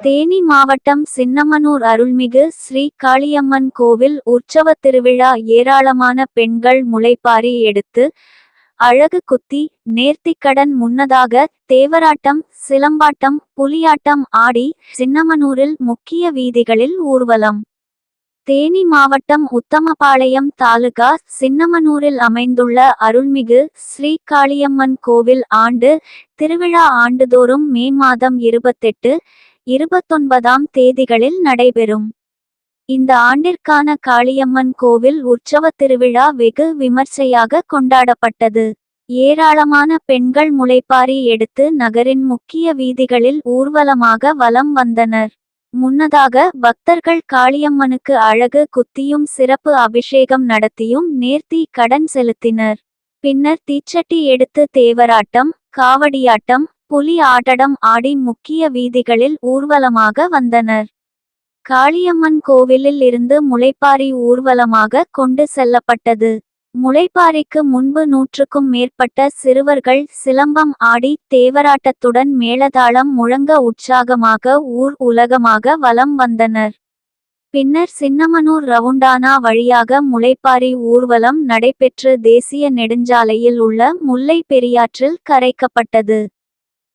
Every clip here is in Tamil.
தேனி மாவட்டம் சின்னமனூர் அருள்மிகு ஸ்ரீ காளியம்மன் கோவில் உற்சவ திருவிழா. ஏராளமான பெண்கள் முளைப்பாரி எடுத்து அழகு குத்தி நேர்த்திக்கடன். முன்னதாக தேவராட்டம், சிலம்பாட்டம், புலியாட்டம் ஆடி சின்னமனூரில் முக்கிய வீதிகளில் ஊர்வலம். தேனி மாவட்டம் உத்தமபாளையம் தாலுகா சின்னமனூரில் அமைந்துள்ள அருள்மிகு ஸ்ரீ காளியம்மன் கோவில் ஆண்டு திருவிழா ஆண்டுதோறும் மே மாதம் 28, 29ஆம் தேதிகளில் நடைபெறும். இந்த ஆண்டிற்கான காளியம்மன் கோவில் உற்சவ திருவிழா வெகு விமர்சையாக கொண்டாடப்பட்டது. ஏராளமான பெண்கள் முளைப்பாரி எடுத்து நகரின் முக்கிய வீதிகளில் ஊர்வலமாக வலம் வந்தனர். முன்னதாக பக்தர்கள் காளியம்மனுக்கு அழகு குத்தியும் சிறப்பு அபிஷேகம் நடத்தியும் நேர்த்தி கடன் செலுத்தினர். பின்னர் தீச்சட்டி எடுத்து தேவராட்டம், காவடியாட்டம், புலி ஆட்டடம் ஆடி முக்கிய வீதிகளில் ஊர்வலமாக வந்தனர். காளியம்மன் கோவிலில் இருந்து முளைப்பாரி ஊர்வலமாக கொண்டு செல்லப்பட்டது. முளைப்பாரிக்கு முன்பு 100க்கும் மேற்பட்ட சிறுவர்கள் சிலம்பம் ஆடி தேவராட்டத்துடன் மேளதாளம் முழங்க உற்சாகமாக ஊர் உலகமாக வலம் வந்தனர். பின்னர் சின்னமனூர் ரவுண்டானா வழியாக முளைப்பாரி ஊர்வலம் நடைபெற்று தேசிய நெடுஞ்சாலையில் உள்ள முல்லை பெரியாற்றில் கரைக்கப்பட்டது.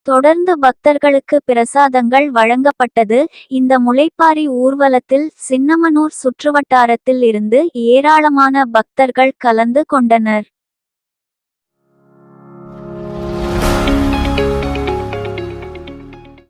தொடர்ந்து பக்தர்களுக்கு பிரசாதங்கள் வழங்கப்பட்டது. இந்த முளைப்பாரி ஊர்வலத்தில் சின்னமனூர் சுற்றுவட்டாரத்தில் இருந்து ஏராளமான பக்தர்கள் கலந்து கொண்டனர்.